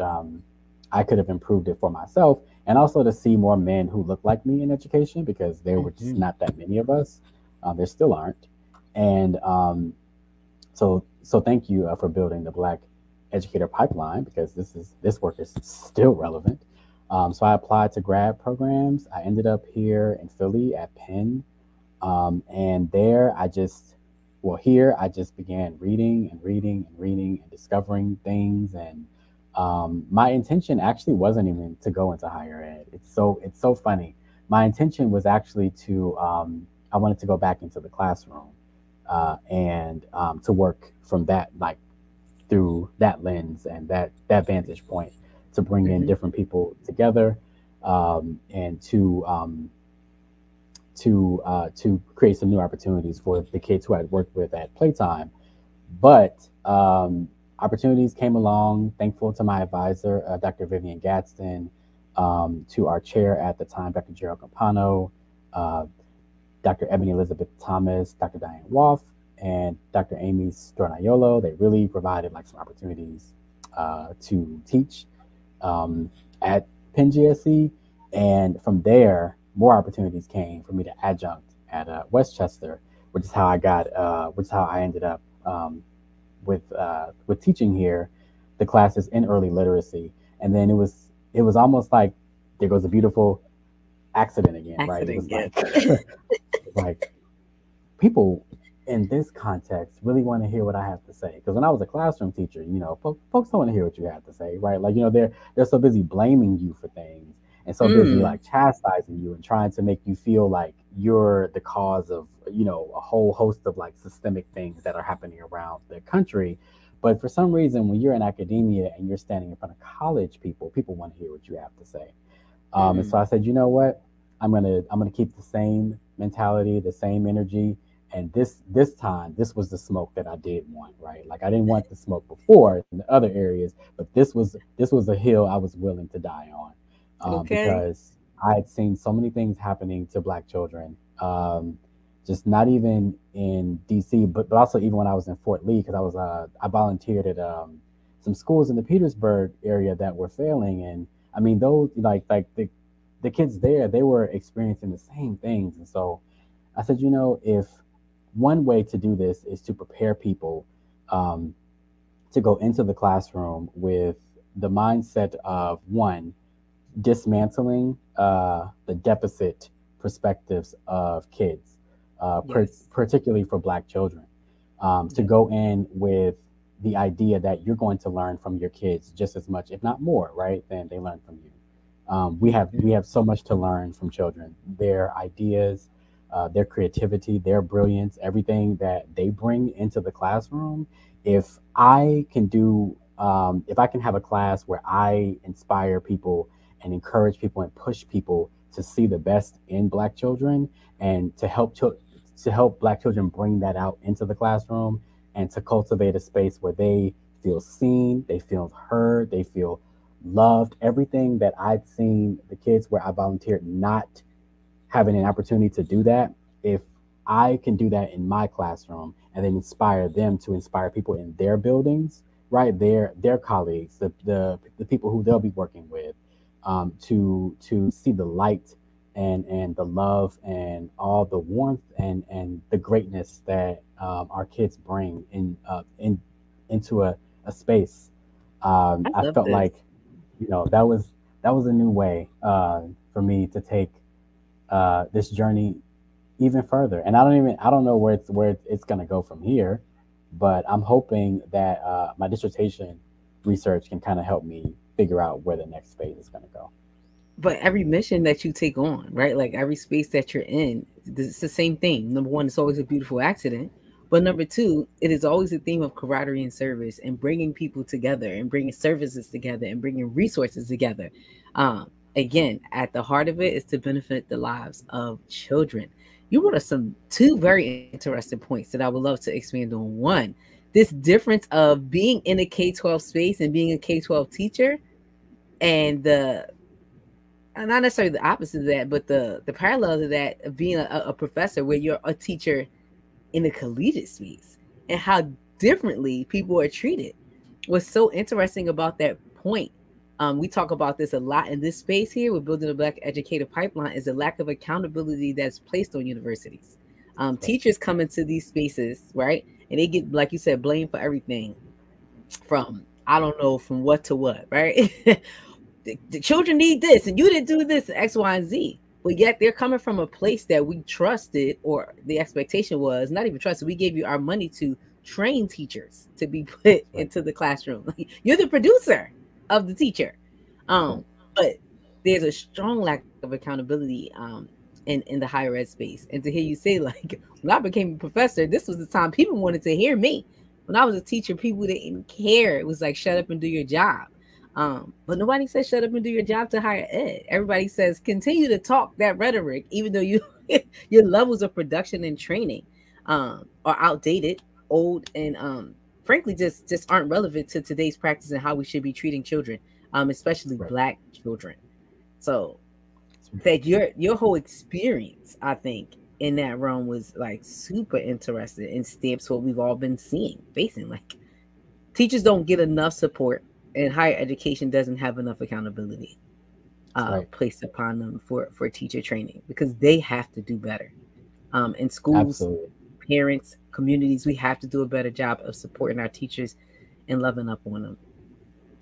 I could have improved it for myself, and also to see more men who look like me in education because there were just Mhm. not that many of us. There still aren't, and so thank you for building the Black Educator pipeline because this work is still relevant. So I applied to grad programs. I ended up here in Philly at Penn, and there here I just began reading and reading and reading and discovering things. And my intention actually wasn't even to go into higher ed. It's so funny. My intention was actually to I wanted to go back into the classroom and to work from that, like through that lens and that vantage point, to bring in Mhm. different people together, and to create some new opportunities for the kids who I'd worked with at playtime. But opportunities came along. Thankful to my advisor, Dr. Vivian Gadsden, to our chair at the time, Dr. Gerald Campano, uh, Dr. Ebony Elizabeth Thomas, Dr. Diane Wolf, and Dr. Amy Stornaiolo. They really provided like some opportunities to teach um, at Penn GSE, and from there, more opportunities came for me to adjunct at Westchester, which is how I ended up with teaching here, the classes in early literacy, and then it was almost like there goes a beautiful accident again, right? It Accident. was Yes. like people in this context really want to hear what I have to say. Because when I was a classroom teacher, folks don't want to hear what you have to say, right? Like, they're so busy blaming you for things and so busy Mm. like chastising you and trying to make you feel like you're the cause of, a whole host of like systemic things that are happening around the country. But for some reason, when you're in academia and you're standing in front of college people, people want to hear what you have to say. And so Mm. I said, you know what? I'm gonna keep the same mentality, the same energy. And this time, this was the smoke that I did want, right? Like I didn't want the smoke before in the other areas, but this was a hill I was willing to die on, Okay. because I had seen so many things happening to Black children, just not even in D.C., but also even when I was in Fort Lee, because I volunteered at some schools in the Petersburg area that were failing, and I mean those like the kids there, they were experiencing the same things. And so I said, if one way to do this is to prepare people um, to go into the classroom with the mindset of one, dismantling the deficit perspectives of kids, Yes. particularly for Black children, to Yep. go in with the idea that you're going to learn from your kids just as much, if not more, right, than they learn from you. We have Mhm. so much to learn from children, their ideas, their creativity, their brilliance, everything that they bring into the classroom. If I can do, if I can have a class where I inspire people and encourage people and push people to see the best in Black children and to help Black children bring that out into the classroom and to cultivate a space where they feel seen, they feel heard, they feel loved. Everything that I've seen the kids where I volunteered not having an opportunity to do that, if I can do that in my classroom and then inspire them to inspire people in their buildings, right? Their colleagues, the people who they'll be working with, to see the light and the love and all the warmth and the greatness that our kids bring in into a space. I I love felt this. like, that was a new way for me to take this journey even further. And I don't know where it's going to go from here, but I'm hoping that my dissertation research can kind of help me figure out where the next phase is going to go. But every mission that you take on, right? Like every space that you're in, it's the same thing. Number one, it's always a beautiful accident. But number two, it is always a theme of camaraderie and service and bringing people together and bringing services together and bringing resources together. Again, at the heart of it is to benefit the lives of children. You brought us two very interesting points that I would love to expand on. One, this difference of being in a K-12 space and being a K-12 teacher, and the not necessarily the opposite of that, but the parallel to that of being a professor where you're a teacher in the collegiate space and how differently people are treated. What's so interesting about that point, we talk about this a lot in this space here with building a Black educator pipeline, is a lack of accountability that's placed on universities. Right. Teachers come into these spaces, right? And they get, like you said, blamed for everything from, I don't know, from what to what, right? The children need this and you didn't do this, X, Y, and Z. But yet they're coming from a place that we trusted, or the expectation was not even trusted. We gave you our money to train teachers to be put Right. into the classroom. You're the producer of the teacher. Right. But there's a strong lack of accountability in the higher ed space. And to hear you say, like, when I became a professor, this was the time people wanted to hear me. When I was a teacher, people didn't care. It was like, shut up and do your job. But nobody says shut up and do your job to higher ed. Everybody says continue to talk that rhetoric, even though you your levels of production and training are outdated, old, and frankly just aren't relevant to today's practice and how we should be treating children, especially Right. Black children. So That's right. that your whole experience, I think, in that realm was like super interesting and stamps what we've all been seeing, facing. Like teachers don't get enough support, and higher education doesn't have enough accountability That's right. placed upon them for teacher training, because they have to do better. In schools, Absolutely. parents, communities, we have to do a better job of supporting our teachers and loving up on them.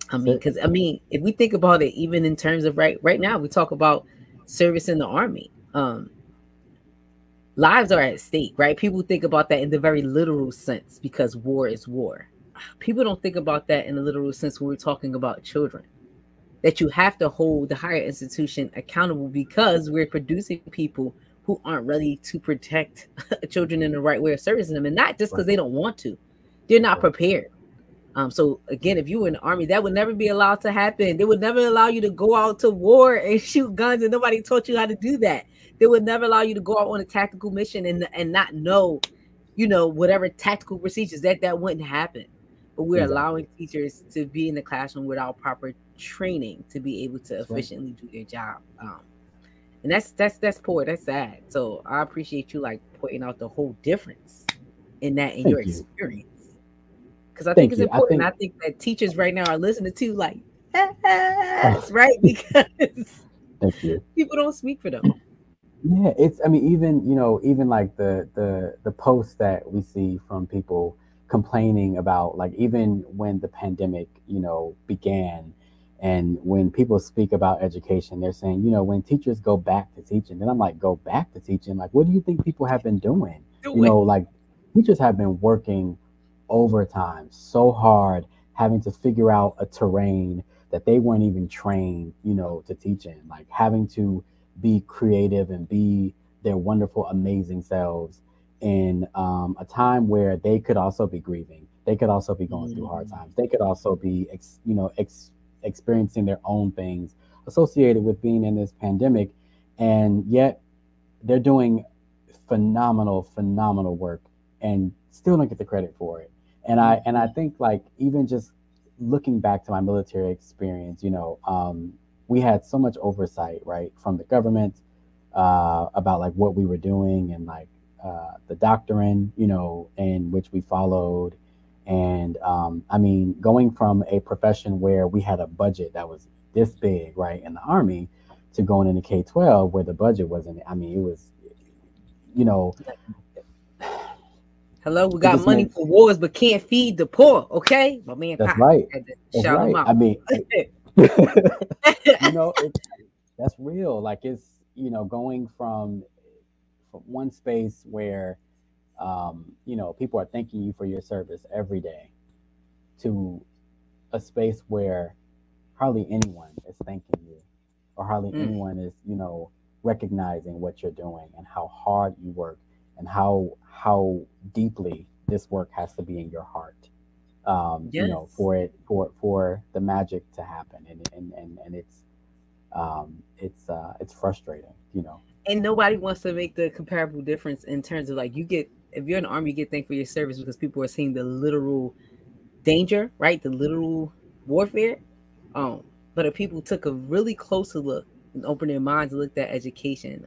I That's mean, it. because I mean, if we think about it, even in terms of right now, we talk about service in the army. Lives are at stake, right? People think about that in the very literal sense because war is war. People don't think about that in the literal sense when we're talking about children. That you have to hold the higher institution accountable because we're producing people who aren't ready to protect children in the right way of servicing them, and not just because Right. they don't want to, they're not Right. prepared. So again, if you were in the army, that would never be allowed to happen. They would never allow you to go out to war and shoot guns, and nobody taught you how to do that. They would never allow you to go out on a tactical mission and not know, whatever tactical procedures that wouldn't happen. But we're Exactly. allowing teachers to be in the classroom without proper training to be able to That's right. efficiently do their job. And that's poor. That's sad. So I appreciate you like pointing out the whole difference in that in your Thank you. experience, because I think Thank it's you. I important. think. I think that teachers right now are listening to like, yes, right? Because Thank you. people don't speak for them. Yeah, it's. I mean, even like the posts that we see from people complaining about, like even when the pandemic, began, and when people speak about education, they're saying, when teachers go back to teaching, then I'm like, go back to teaching. Like, what do you think people have been doing? Do it. Like teachers have been working overtime so hard, having to figure out a terrain that they weren't even trained, to teach in, like having to be creative and be their wonderful, amazing selves in a time where they could also be grieving. They could also be going through hard times. They could also be, experiencing their own things associated with being in this pandemic, and yet they're doing phenomenal, phenomenal work and still don't get the credit for it. And I think, like, even just looking back to my military experience, we had so much oversight, right, from the government about like what we were doing, and like the doctrine, in which we followed. And I mean, going from a profession where we had a budget that was this big, right, in the Army, to going into K-12 where the budget wasn't, I mean, it was, you know, Hello, we it got just money made, for wars, but can't feed the poor. Okay, my man that's Pop right. had to That's shout him right. I out. mean, it's that's real. Like, it's, going from one space where, people are thanking you for your service every day, to a space where hardly anyone is thanking you, or hardly Mm, anyone is, recognizing what you're doing and how hard you work, and how deeply this work has to be in your heart, yes, for the magic to happen. And it's frustrating, and nobody wants to make the comparable difference in terms of like you get if you're in the army, you get thanked for your service because people are seeing the literal danger, right? The literal warfare. Um, but if people took a really closer look and opened their minds and looked at education,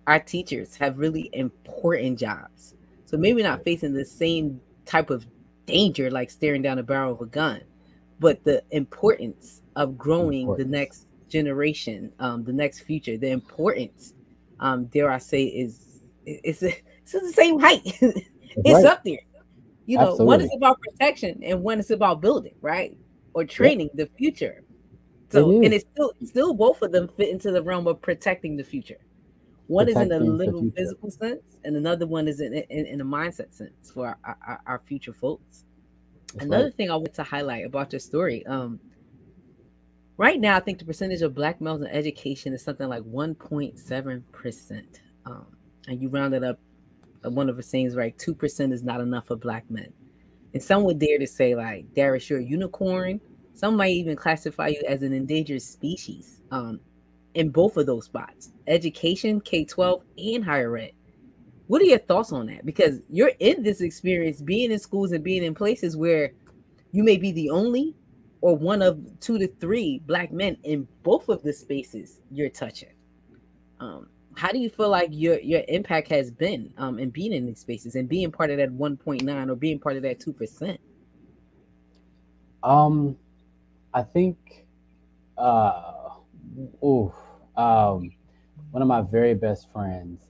our teachers have really important jobs. So maybe not right? facing the same type of danger like staring down the barrel of a gun, but the importance of growing the Importance. next generation, the next future, the importance, dare I say, it's the same height. That's It's right. up there. One is Absolutely. about protection and one is about building, right? Or Yep. training the future. It So, and is it's still both of them fit into the realm of protecting the future. One is in a protecting the literal future. physical sense, and another one is in a mindset sense for our future folks. That's Another right. thing I want to highlight about your story, right now, I think the percentage of black males in education is something like 1.7%. And you rounded up one of the things, right? 2% is not enough for black men. And some would dare to say, like, Darius, you're a unicorn. Some might even classify you as an endangered species in both of those spots, education, K-12, and higher ed. What are your thoughts on that? Because you're in this experience being in schools and being in places where you may be the only or one of 2 to 3 black men in both of the spaces you're touching. How do you feel like your impact has been in being in these spaces and being part of that 1.9 or being part of that 2%? Um, I think, uh, ooh, um, one of my very best friends,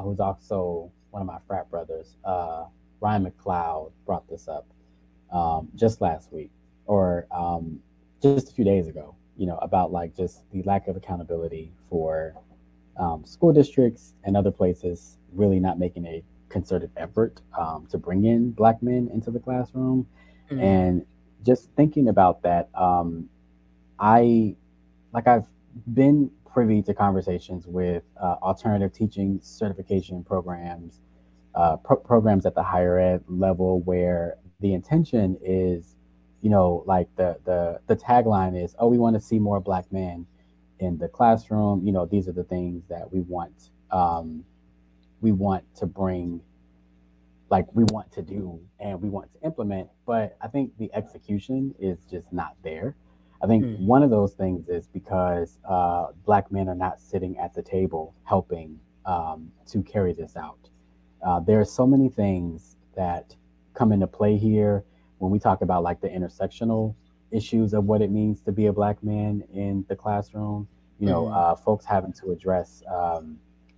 who's also one of my frat brothers, Ryan McLeod, brought this up just last week, or just a few days ago. About like just the lack of accountability for school districts and other places really not making a concerted effort to bring in black men into the classroom. Mm, And just thinking about that, I I've been privy to conversations with alternative teaching certification programs, programs at the higher ed level, where the intention is, like the tagline is, oh, we want to see more black men in the classroom. These are the things that we want to bring, like we want to do and we want to implement. But I think the execution is just not there. I think mm, one of those things is because black men are not sitting at the table helping to carry this out. There are so many things that come into play here when we talk about like the intersectional issues of what it means to be a black man in the classroom. mm, Folks having to address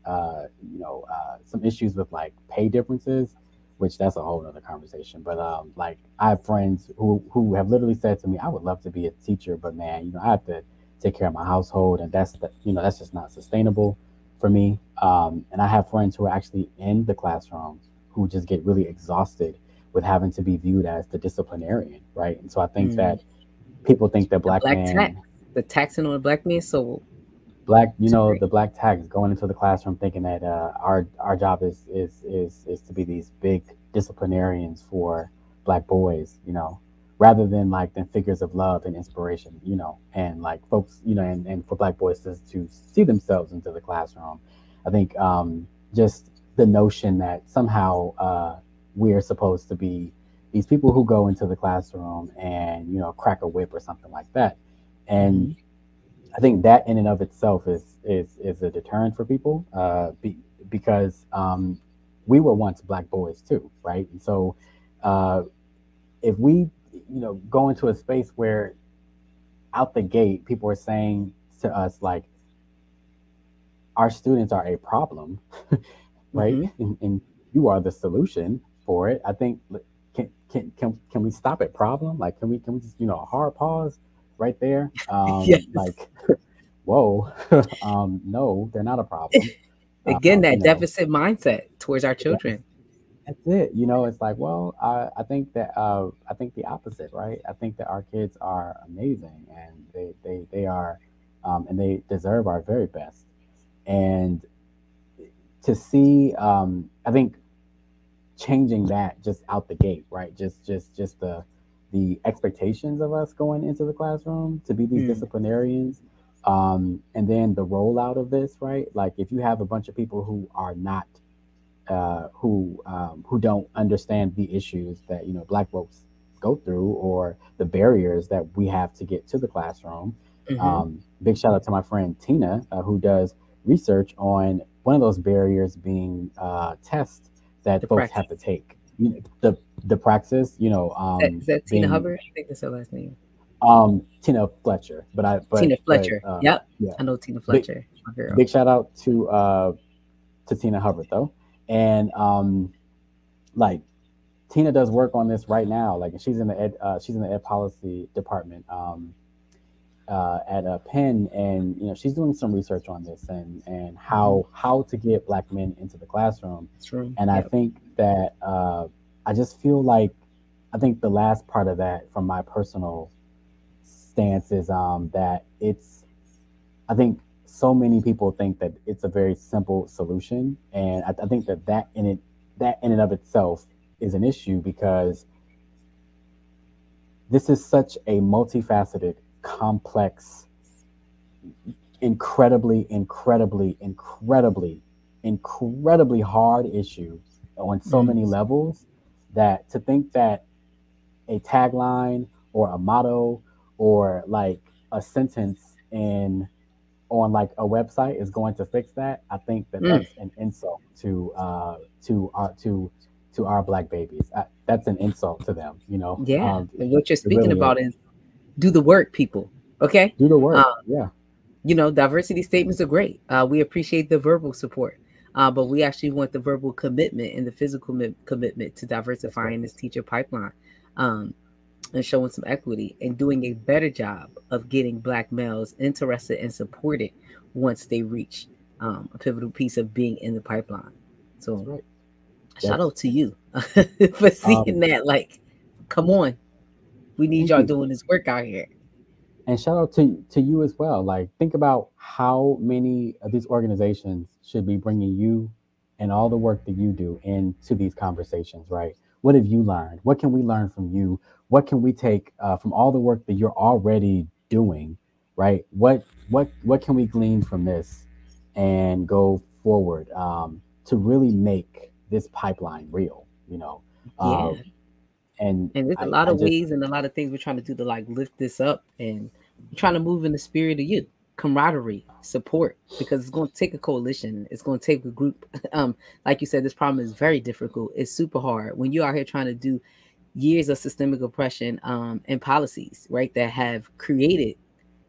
some issues with like pay differences, which that's a whole other conversation. But like I have friends who have literally said to me, I would love to be a teacher, but man, I have to take care of my household, and that's just not sustainable for me. And I have friends who are actually in the classroom who just get really exhausted with having to be viewed as the disciplinarian, right? And so I think mm. that people think that The black black tax, men, the taxing on the black man's soul. black, the black tags going into the classroom thinking that our job is to be these big disciplinarians for black boys, rather than like than figures of love and inspiration, and like folks, and for black boys to see themselves into the classroom. I think just the notion that somehow we're supposed to be these people who go into the classroom and crack a whip or something like that, and I think that in and of itself is a deterrent for people, because we were once black boys too, right? And so uh, if we go into a space where out the gate people are saying to us like our students are a problem, right? And you are the solution for it. I think can we stop at problem? Like can we just a hard pause right there? Yes. Like whoa, no, they're not a problem. Again, that deficit mindset towards our children. That's it. It's like, well, I think the opposite, right? I think that our kids are amazing and they are, and they deserve our very best. And to see, I think changing that just out the gate, right? Just the expectations of us going into the classroom to be these disciplinarians, and then the rollout of this, right? Like if you have a bunch of people who are not who don't understand the issues that black folks go through or the barriers that we have to get to the classroom. Big shout out to my friend Tina, who does research on one of those barriers being tests that folks have to take. The praxis, is that Tina Hubbard? I think that's her last name. Tina Fletcher, Tina Fletcher. Yep, yeah. I know Tina Fletcher. Big shout out to Tina Hubbard though, and like Tina does work on this right now. Like she's in the ed policy department at Penn, and she's doing some research on this and how to get black men into the classroom. True. And I think that I just feel like I think the last part of that from my personal stance is that I think so many people think that it's a very simple solution, and I think that in and of itself is an issue because this is such a multifaceted, complex, incredibly hard issue on so many levels that to think that a tagline or a motto or like a sentence on like a website is going to fix that. I think that that's an insult to our black babies. That's an insult to them. Yeah, and what you're speaking really about is do the work, people. Okay, do the work. Yeah. Diversity statements are great. We appreciate the verbal support, but we actually want the verbal commitment and the physical commitment to diversifying this teacher pipeline, and showing some equity and doing a better job of getting black males interested and supported once they reach a pivotal piece of being in the pipeline. So shout out to you for seeing that. Like, come on, we need y'all doing this work out here. And shout out to you as well. Like, think about how many of these organizations should be bringing you and all the work that you do into these conversations, right? What have you learned? What can we learn from you? What can we take from all the work that you're already doing, right? What can we glean from this and go forward to really make this pipeline real? Yeah. And there's a lot of ways and a lot of things we're trying to do to like lift this up, and we're trying to move in the spirit of you, camaraderie, support, because it's going to take a coalition. It's going to take a group. Like you said, this problem is very difficult. It's super hard when you're out here trying to do years of systemic oppression and policies, right, that have created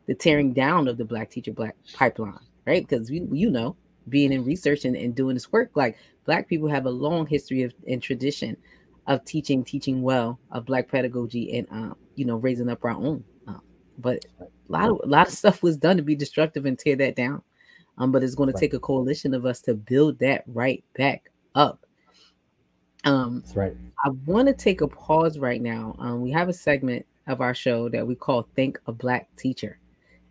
the tearing down of the black teacher black pipeline, right? Because being in research and doing this work, like black people have a long history and tradition of teaching well of black pedagogy and raising up our own. But a lot of stuff was done to be destructive and tear that down. But it's going to take a coalition of us to build that right back up. That's right. I want to take a pause right now. We have a segment of our show that we call Thank a Black Teacher.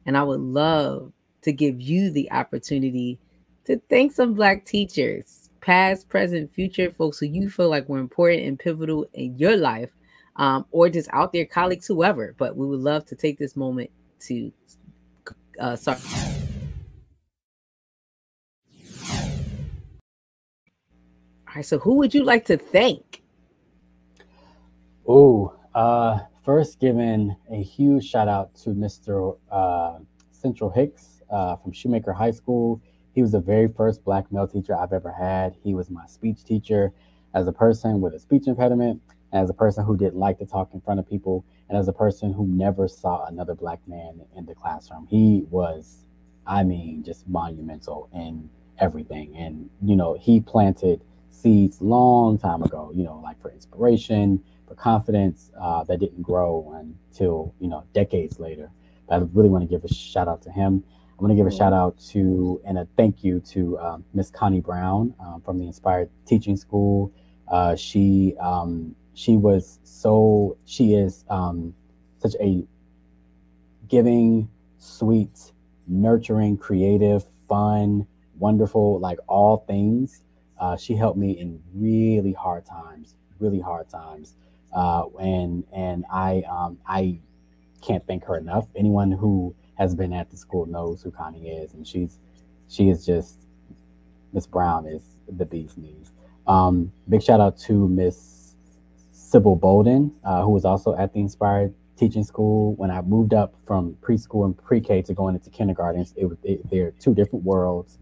And I would love to give you the opportunity to thank some Black teachers, past, present, future, folks who you feel like were important and pivotal in your life, or just out there, colleagues, whoever. But we would love to take this moment to start. All right, so who would you like to thank? Oh, first giving a huge shout out to Mr. Central Hicks from Shoemaker High School. He was the very first Black male teacher I've ever had. He was my speech teacher as a person with a speech impediment, as a person who didn't like to talk in front of people, and as a person who never saw another Black man in the classroom. He was, I mean, just monumental in everything. And, he planted seeds long time ago, like for inspiration, for confidence that didn't grow until, decades later. But I really want to give a shout out to him. I want to give a shout out to and a thank you to Miss Connie Brown from the Inspired Teaching School. She is such a giving, sweet, nurturing, creative, fun, wonderful, like all things. She helped me in really hard times, and I can't thank her enough. Anyone who has been at the school knows who Connie is, and she is just Miss Brown is the bee's knees. Big shout out to Miss Sybil Bolden, who was also at the Inspired Teaching School. When I moved up from preschool and pre-K to going into kindergartens, they're two different worlds,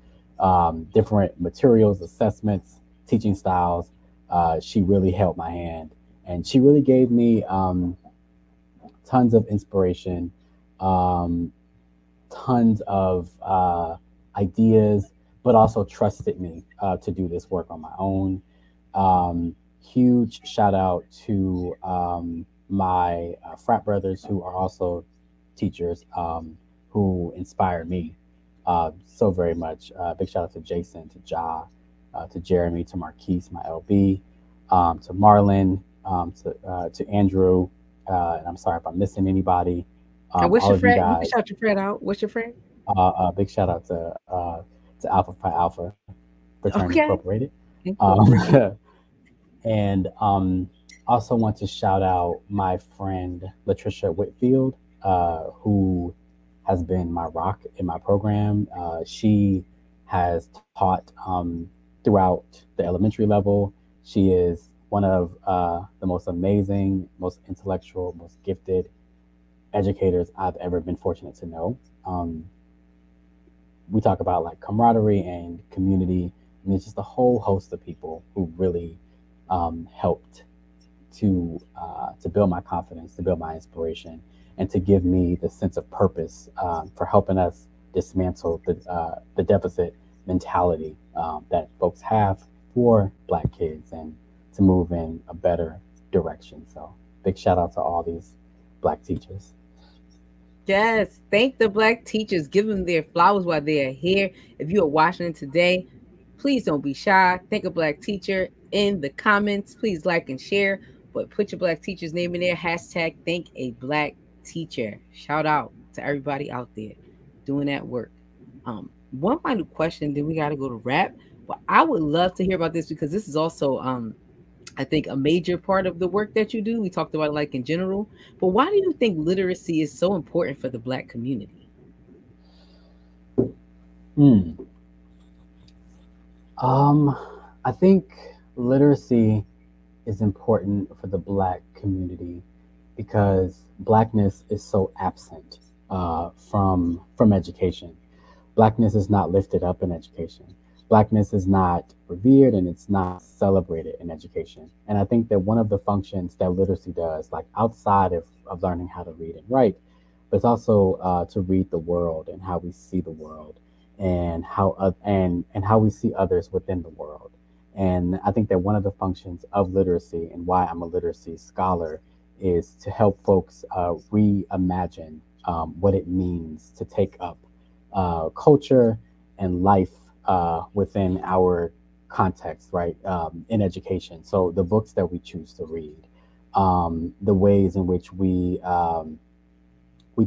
different materials, assessments, teaching styles. She really held my hand, and she really gave me tons of inspiration, tons of ideas, but also trusted me to do this work on my own. Huge shout out to my frat brothers who are also teachers, who inspired me so very much. Big shout out to Jason, to to Jeremy, to Marquise, my LB, to Marlon, to Andrew. And I'm sorry if I'm missing anybody. And what's All your of you friend? You guys. can shout your friend out. What's your friend? Big shout out to Alpha Phi Alpha Fraternity Okay. Incorporated. Incorporated. And also want to shout out my friend Latricia Whitfield, who has been my rock in my program. She has taught throughout the elementary level. She is one of the most amazing, most intellectual, most gifted educators I've ever been fortunate to know. We talk about like camaraderie and community, and it's just a whole host of people who really helped to build my confidence, to build my inspiration, and to give me the sense of purpose for helping us dismantle the deficit mentality that folks have for Black kids and to move in a better direction. So, big shout out to all these Black teachers. Yes, thank the Black teachers. Give them their flowers while they are here. If you are watching today, please don't be shy. Thank a Black teacher in the comments. Please like and share, but put your Black teacher's name in there. Hashtag thank a Black teacher. Shout out to everybody out there doing that work. One final question, then we got to go to wrap. But I would love to hear about this because this is also I think a major part of the work that you do. We talked about it like in general, but why do you think literacy is so important for the Black community? Hmm. Um, I think literacy is important for the Black community because Blackness is so absent from education. Blackness is not lifted up in education. Blackness is not revered and it's not celebrated in education. And I think that one of the functions that literacy does, like outside of learning how to read and write, but it's also to read the world and how we see the world and and how we see others within the world. And I think that one of the functions of literacy and why I'm a literacy scholar is to help folks reimagine what it means to take up culture and life within our context, right, in education. So the books that we choose to read, the ways in which we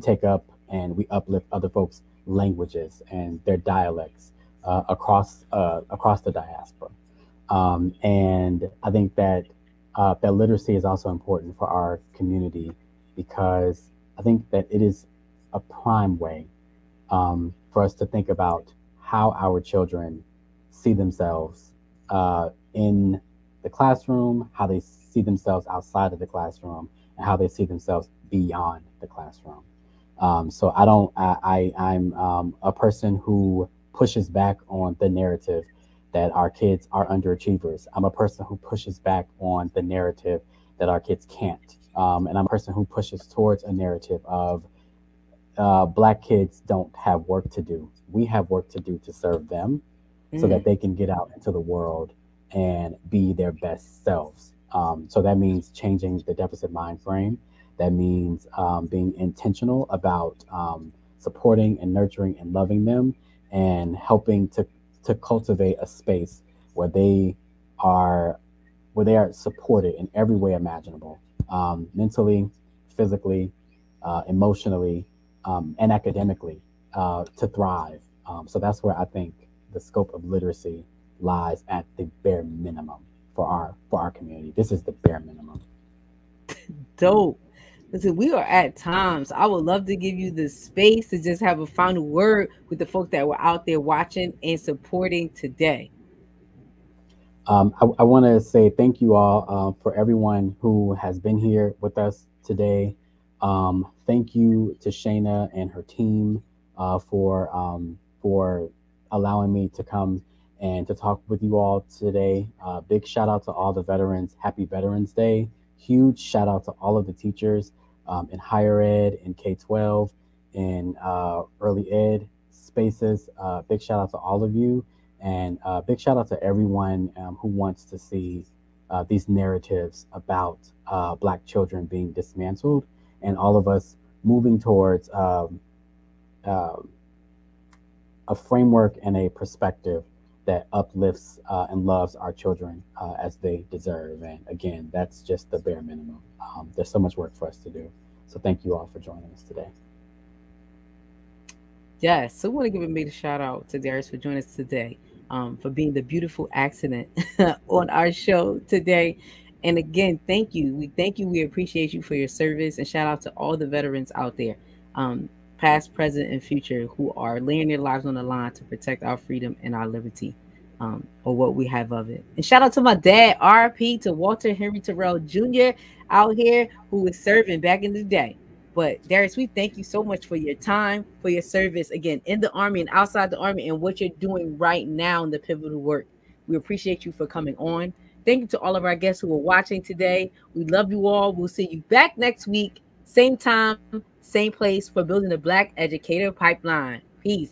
take up and we uplift other folks' languages and their dialects across the diaspora. And I think that that literacy is also important for our community because I think that it is a prime way for us to think about how our children see themselves in the classroom, how they see themselves outside of the classroom, and how they see themselves beyond the classroom. So I don't. I'm a person who pushes back on the narrative that our kids are underachievers. I'm a person who pushes back on the narrative that our kids can't. And I'm a person who pushes towards a narrative of Black kids don't have work to do. We have work to do to serve them so that Mm. they can get out into the world and be their best selves. So that means changing the deficit mind frame. That means being intentional about supporting and nurturing and loving them and helping to cultivate a space where are they are supported in every way imaginable, mentally, physically, emotionally, and academically to thrive. So that's where I think the scope of literacy lies at the bare minimum for our community. This is the bare minimum. Dope. Listen, we are at times. I would love to give you the space to just have a final word with the folks that were out there watching and supporting today. I want to say thank you all for everyone who has been here with us today. Thank you to Shayna and her team for allowing me to come and to talk with you all today. Big shout out to all the veterans. Happy Veterans Day. Huge shout out to all of the teachers in higher ed, in K 12, in early ed spaces. Big shout out to all of you. And big shout out to everyone who wants to see these narratives about Black children being dismantled and all of us moving towards uh, a framework and a perspective that uplifts and loves our children as they deserve. And again, that's just the bare minimum. There's so much work for us to do. So thank you all for joining us today. Yes, so we want to give a major shout out to Darius for joining us today, for being the beautiful accident on our show today. And again, thank you. We thank you. We appreciate you for your service, and shout out to all the veterans out there, um, past, present, and future, who are laying their lives on the line to protect our freedom and our liberty, or what we have of it. And shout out to my dad, RP, to Walter Henry Terrell Jr. out here who was serving back in the day. But Darius, we thank you so much for your time, for your service again in the Army and outside the Army, and what you're doing right now in the pivotal work. We appreciate you for coming on. Thank you to all of our guests who are watching today. We love you all. We'll see you back next week, same time, same place, for building the Black Educator Pipeline. Peace.